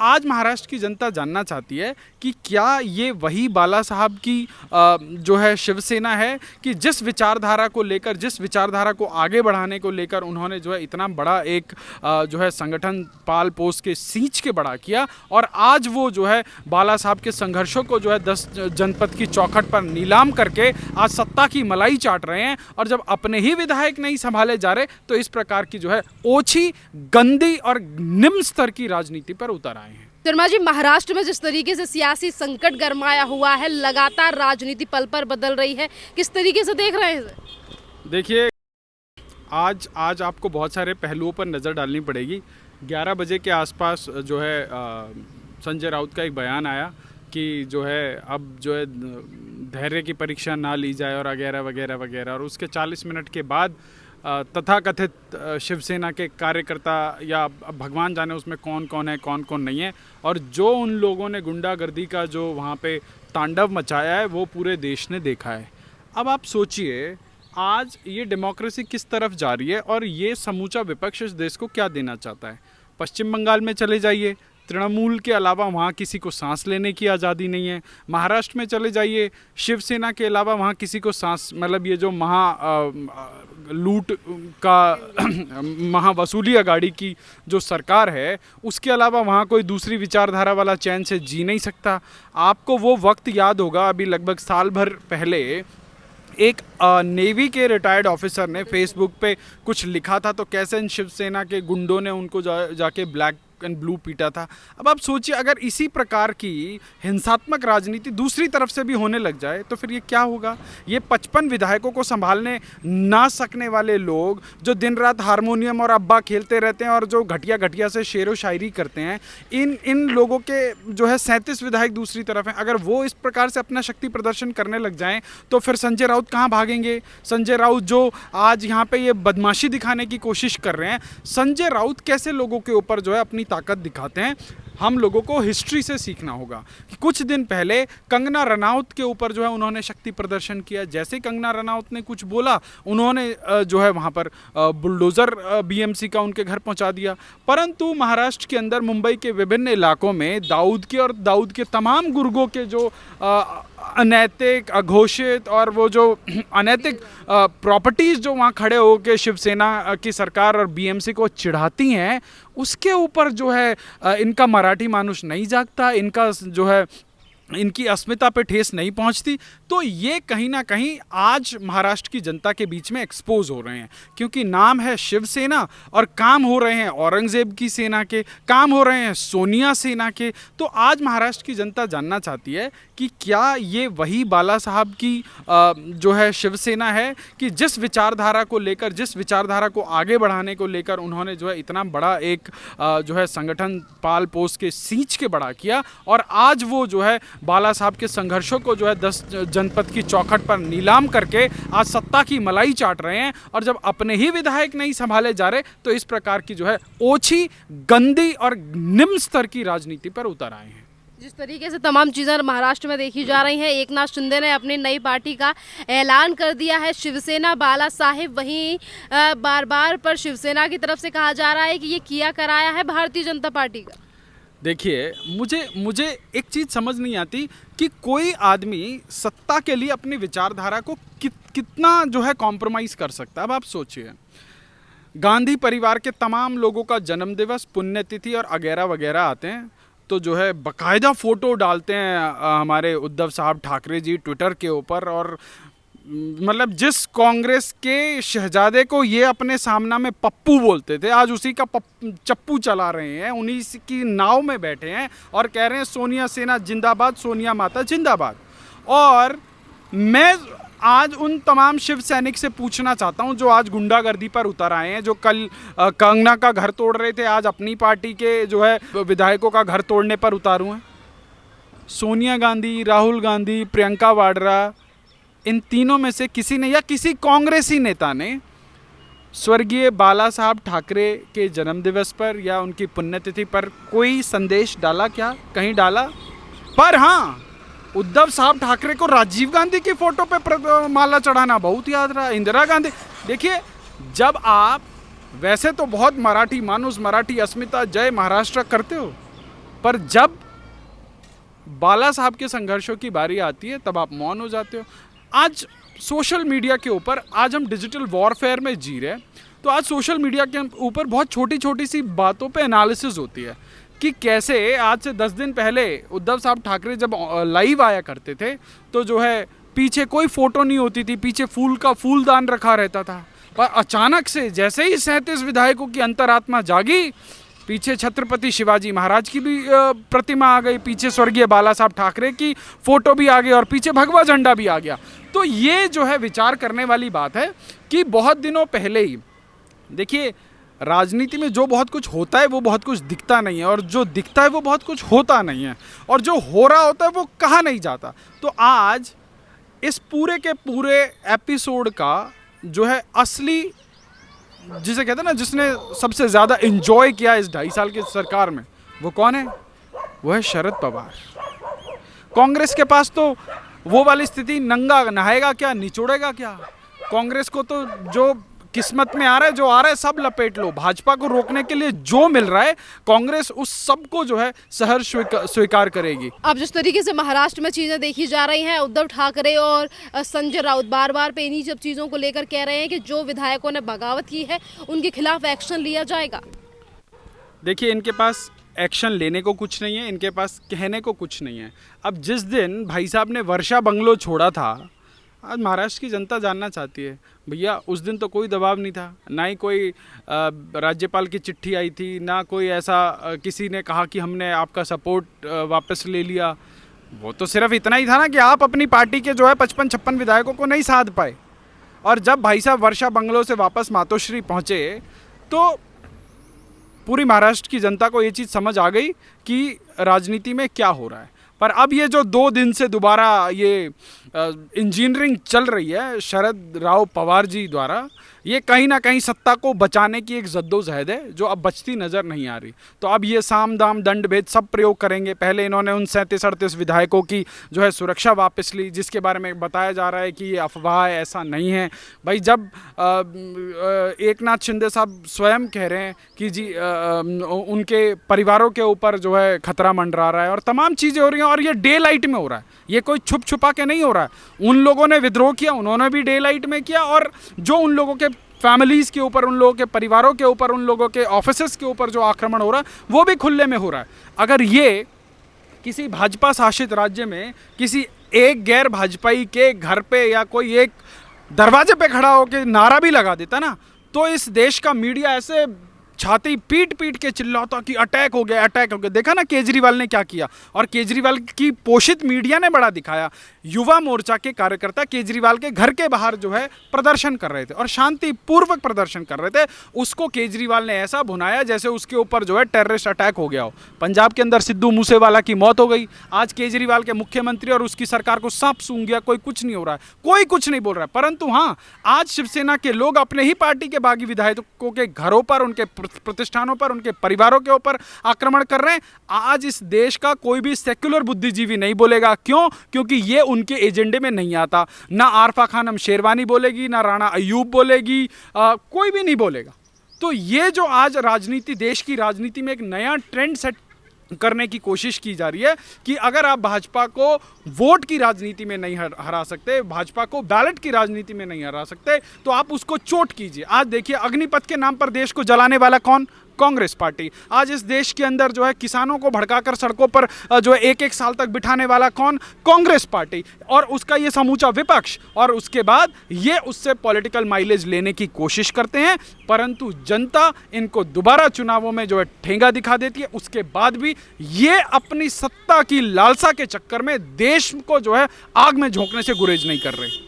आज महाराष्ट्र की जनता जानना चाहती है कि क्या ये वही बाला साहब की जो है शिवसेना है कि जिस विचारधारा को लेकर, जिस विचारधारा को आगे बढ़ाने को लेकर उन्होंने जो है इतना बड़ा एक जो है संगठन पाल पोस के सींच के बड़ा किया, और आज वो जो है बाला साहब के संघर्षों को जो है 10 जनपद की चौखट पर नीलाम करके आज सत्ता की मलाई चाट रहे हैं, और जब अपने ही विधायक नहीं संभाले जा रहे तो इस प्रकार की जो है ओछी, गंदी और निम्न स्तर की राजनीति पर उतर आए हैं। शर्मा जी, महाराष्ट्र में जिस तरीके से सियासी संकट गरमाया हुआ है, लगातार राजनीति पल पर बदल रही है, किस तरीके से देख रहे हैं? देखिए, आज आपको बहुत सारे पहलुओं पर नज़र डालनी पड़ेगी। 11 बजे के आसपास जो है संजय राउत का एक बयान आया कि जो है अब जो है धैर्य की परीक्षा ना ली जाए और वगैरह वगैरह वगैरह, और उसके 40 मिनट के बाद तथाकथित शिवसेना के कार्यकर्ता, या भगवान जाने उसमें कौन कौन है कौन कौन नहीं है, और जो उन लोगों ने गुंडागर्दी का जो वहाँ पे तांडव मचाया है वो पूरे देश ने देखा है। अब आप सोचिए आज ये डेमोक्रेसी किस तरफ जा रही है, और ये समूचा विपक्ष इस देश को क्या देना चाहता है। पश्चिम बंगाल में चले जाइए, तृणमूल के अलावा वहाँ किसी को सांस लेने की आज़ादी नहीं है। महाराष्ट्र में चले जाइए, शिवसेना के अलावा वहाँ किसी को सांस, मतलब ये जो लूट का महावसूली अगाड़ी की जो सरकार है, उसके अलावा वहाँ कोई दूसरी विचारधारा वाला चैन से जी नहीं सकता। आपको वो वक्त याद होगा, अभी लगभग साल भर पहले एक नेवी के रिटायर्ड ऑफिसर ने फेसबुक पे कुछ लिखा था, तो कैसे इन शिवसेना के गुंडों ने उनको जाके ब्लैक एंड ब्लू पीटा था। अब आप सोचिए अगर इसी प्रकार की हिंसात्मक राजनीति दूसरी तरफ से भी होने लग जाए तो फिर ये क्या होगा। ये 55 विधायकों को संभालने ना सकने वाले लोग जो दिन रात हारमोनियम और अब्बा खेलते रहते हैं और जो घटिया घटिया से शेरो शायरी करते हैं, इन लोगों के जो है 37 विधायक दूसरी तरफ हैं। अगर वो इस प्रकार से अपना शक्ति प्रदर्शन करने लग जाएं तो फिर संजय राउत कहाँ भागेंगे। संजय राउत जो आज यहाँ पे ये बदमाशी दिखाने की कोशिश कर रहे हैं, संजय राउत कैसे लोगों के ऊपर जो है अपनी ताकत दिखाते हैं, हम लोगों को हिस्ट्री से सीखना होगा। कि कुछ दिन पहले कंगना रनौत के ऊपर जो है उन्होंने शक्ति प्रदर्शन किया। जैसे कंगना रनौत ने कुछ बोला, उन्होंने जो है वहाँ पर बुलडोज़र बीएमसी का उनके घर पहुँचा दिया। परंतु महाराष्ट्र के अंदर मुंबई के विभिन्न इलाकों में दाऊद के तमाम गुर्गों के जो अनैतिक, अघोषित और वो जो अनैतिक प्रॉपर्टीज़ जो वहाँ खड़े होकर शिवसेना की सरकार और बीएमसी को चिढ़ाती हैं, उसके ऊपर जो है इनका मराठी मानुष नहीं जागता, इनका जो है इनकी अस्मिता पे ठेस नहीं पहुंचती। तो ये कहीं ना कहीं आज महाराष्ट्र की जनता के बीच में एक्सपोज हो रहे हैं, क्योंकि नाम है शिवसेना और काम हो रहे हैं औरंगजेब की सेना के, काम हो रहे हैं सोनिया सेना के। तो आज महाराष्ट्र की जनता जानना चाहती है कि क्या ये वही बाला साहब की जो है शिवसेना है कि जिस विचारधारा को लेकर, जिस विचारधारा को आगे बढ़ाने को लेकर उन्होंने जो है इतना बड़ा एक जो है संगठन पाल पोस के सींच के बड़ा किया, और आज वो जो है बाला साहब के संघर्षों को जो है 10 जनपद की चौखट पर नीलाम करके आज सत्ता की मलाई चाट रहे हैं, और जब अपने ही विधायक नहीं संभाले जा रहे तो इस प्रकार की जो है ओछी, गंदी और निम्न स्तर की राजनीति पर उतर आए हैं। जिस तरीके से तमाम चीज़ें महाराष्ट्र में देखी जा रही हैं, एकनाथ शिंदे ने अपनी नई पार्टी का ऐलान कर दिया है, शिवसेना बाला साहिब। वहीं बार बार पर शिवसेना की तरफ से कहा जा रहा है कि ये किया कराया है भारतीय जनता पार्टी का। देखिए, मुझे एक चीज़ समझ नहीं आती कि कोई आदमी सत्ता के लिए अपनी विचारधारा को कितना जो है कॉम्प्रोमाइज़ कर सकता है। अब आप सोचिए, गांधी परिवार के तमाम लोगों का जन्मदिवस, पुण्यतिथि और वगैरह वगैरह आते हैं तो जो है बाकायदा फ़ोटो डालते हैं हमारे उद्धव साहब ठाकरे जी ट्विटर के ऊपर, और मतलब जिस कांग्रेस के शहजादे को ये अपने सामना में पप्पू बोलते थे, आज उसी का चप्पू चला रहे हैं, उन्हीं की नाव में बैठे हैं और कह रहे हैं सोनिया सेना जिंदाबाद, सोनिया माता जिंदाबाद। और मैं आज उन तमाम शिव सैनिक से पूछना चाहता हूं जो आज गुंडागर्दी पर उतर आए हैं, जो कल कंगना का घर तोड़ रहे थे, आज अपनी पार्टी के जो है विधायकों का घर तोड़ने पर उतारू हैं। सोनिया गांधी, राहुल गांधी, प्रियंका वाड्रा, इन तीनों में से किसी ने या किसी कांग्रेसी नेता ने स्वर्गीय बाला साहब ठाकरे के जन्मदिवस पर या उनकी पुण्यतिथि पर कोई संदेश डाला क्या? कहीं डाला? पर हाँ, उद्धव साहब ठाकरे को राजीव गांधी की फोटो पे माला चढ़ाना बहुत याद रहा, इंदिरा गांधी। देखिए, जब आप वैसे तो बहुत मराठी मानुस, मराठी अस्मिता, जय महाराष्ट्र करते हो, पर जब बाला साहब के संघर्षों की बारी आती है तब आप मौन हो जाते हो। आज सोशल मीडिया के ऊपर, आज हम डिजिटल वॉरफेयर में जी रहे हैं, तो आज सोशल मीडिया के ऊपर बहुत छोटी छोटी सी बातों पे एनालिसिस होती है कि कैसे आज से 10 दिन पहले उद्धव साहब ठाकरे जब लाइव आया करते थे तो जो है पीछे कोई फोटो नहीं होती थी, पीछे फूल का फूलदान रखा रहता था। पर अचानक से जैसे ही 37 विधायकों की अंतरात्मा जागी, पीछे छत्रपति शिवाजी महाराज की भी प्रतिमा आ गई, पीछे स्वर्गीय बाला साहब ठाकरे की फोटो भी आ गई और पीछे भगवा झंडा भी आ गया। तो ये जो है विचार करने वाली बात है कि बहुत दिनों पहले ही, देखिए राजनीति में जो बहुत कुछ होता है वो बहुत कुछ दिखता नहीं है, और जो दिखता है वो बहुत कुछ होता नहीं है, और जो हो रहा होता है वो कहा नहीं जाता। तो आज इस पूरे के पूरे एपिसोड का जो है असली, जिसे कहते हैं ना, जिसने सबसे ज़्यादा एंजॉय किया इस 2.5 साल की सरकार में, वो कौन है? वो है शरद पवार। कांग्रेस के पास तो वो वाली स्थिति, नंगा नहाएगा क्या निचोड़ेगा क्या। कांग्रेस को तो जो किस्मत में आ रहा है, जो आ रहा है सब लपेट लो। भाजपा को रोकने के लिए जो मिल रहा है कांग्रेस उस सब को जो है सहर्ष स्वीकार करेगी। अब जिस तरीके से महाराष्ट्र में चीजें देखी जा रही हैं, उद्धव ठाकरे और संजय राउत बार बार पे इन्हीं सब चीजों को लेकर कह रहे हैं कि जो विधायकों ने बगावत की है उनके खिलाफ एक्शन लिया जाएगा। देखिए इनके पास एक्शन लेने को कुछ नहीं है, इनके पास कहने को कुछ नहीं है। अब जिस दिन भाई साहब ने वर्षा बंगलो छोड़ा था, आज महाराष्ट्र की जनता जानना चाहती है, भैया उस दिन तो कोई दबाव नहीं था, ना ही कोई राज्यपाल की चिट्ठी आई थी, ना कोई ऐसा किसी ने कहा कि हमने आपका सपोर्ट वापस ले लिया। वो तो सिर्फ इतना ही था ना कि आप अपनी पार्टी के जो है 55-56 विधायकों को नहीं साध पाए। और जब भाई साहब वर्षा बंगलो से वापस मातोश्री पहुँचे तो पूरी महाराष्ट्र की जनता को ये चीज़ समझ आ गई कि राजनीति में क्या हो रहा है। पर अब ये जो 2 दिन से दोबारा ये इंजीनियरिंग चल रही है शरद राव पवार जी द्वारा, ये कहीं ना कहीं सत्ता को बचाने की एक जद्दोजहद है जो अब बचती नज़र नहीं आ रही। तो अब ये साम दाम दंड भेद सब प्रयोग करेंगे। पहले इन्होंने उन 37-38 विधायकों की जो है सुरक्षा वापस ली, जिसके बारे में बताया जा रहा है कि ये अफवाह है, ऐसा नहीं है। भाई जब एकनाथ शिंदे साहब स्वयं कह रहे हैं कि जी उनके परिवारों के ऊपर जो है खतरा मंडरा रहा है और तमाम चीज़ें हो रही हैं, और ये डे लाइट में हो रहा है, ये कोई छुप छुपा के नहीं हो रहा है। उन लोगों ने विद्रोह किया, उन्होंने भी डे लाइट में किया, और जो उन लोगों के फैमिलीज़ के ऊपर, उन लोगों के परिवारों के ऊपर, उन लोगों के ऑफिसेस के ऊपर जो आक्रमण हो रहा है वो भी खुले में हो रहा है। अगर ये किसी भाजपा शासित राज्य में किसी एक गैर भाजपाई के घर पे या कोई एक दरवाजे पे खड़ा होकर नारा भी लगा देता ना, तो इस देश का मीडिया ऐसे छाती पीट पीट के चिल्लाता कि अटैक हो गया, अटैक हो गया। देखा ना केजरीवाल ने क्या किया, और केजरीवाल की पोषित मीडिया ने बड़ा दिखाया। युवा मोर्चा के कार्यकर्ता केजरीवाल के घर के बाहर जो है प्रदर्शन कर रहे थे और शांतिपूर्वक प्रदर्शन कर रहे थे, उसको केजरीवाल ने ऐसा भुनाया जैसे उसके ऊपर जो है टेररिस्ट अटैक हो गया हो। पंजाब के अंदर सिद्धू मूसेवाला की मौत हो गई, आज केजरीवाल के मुख्यमंत्री और उसकी सरकार को सांप सूंघ गया, कोई कुछ नहीं हो रहा है, कोई कुछ नहीं बोल रहा है। परंतु हाँ, आज शिवसेना के लोग अपने ही पार्टी के बागी विधायकों के घरों पर, उनके प्रतिष्ठानों पर, उनके परिवारों के ऊपर आक्रमण कर रहे हैं। आज इस देश का कोई भी सेक्युलर बुद्धिजीवी नहीं बोलेगा। क्यों? क्योंकि ये उनके एजेंडे में नहीं आता। ना आरफा खानम शेरवानी बोलेगी, ना राणा अयूब बोलेगी, कोई भी नहीं बोलेगा। तो ये जो आज राजनीति, देश की राजनीति में एक नया ट्रेंड सेट करने की कोशिश की जा रही है कि अगर आप भाजपा को वोट की राजनीति में नहीं हरा सकते, भाजपा को बैलेट की राजनीति में नहीं हरा सकते, तो आप उसको चोट कीजिए। आज देखिए अग्निपथ के नाम पर देश को जलाने वाला कौन? कांग्रेस पार्टी। आज इस देश के अंदर जो है किसानों को भड़काकर सड़कों पर जो है 1-1 साल तक बिठाने वाला कौन? कांग्रेस पार्टी और उसका ये समूचा विपक्ष। और उसके बाद ये उससे पॉलिटिकल माइलेज लेने की कोशिश करते हैं, परंतु जनता इनको दोबारा चुनावों में जो है ठेंगा दिखा देती है। उसके बाद भी ये अपनी सत्ता की लालसा के चक्कर में देश को जो है आग में झोंकने से गुरेज नहीं कर रहे।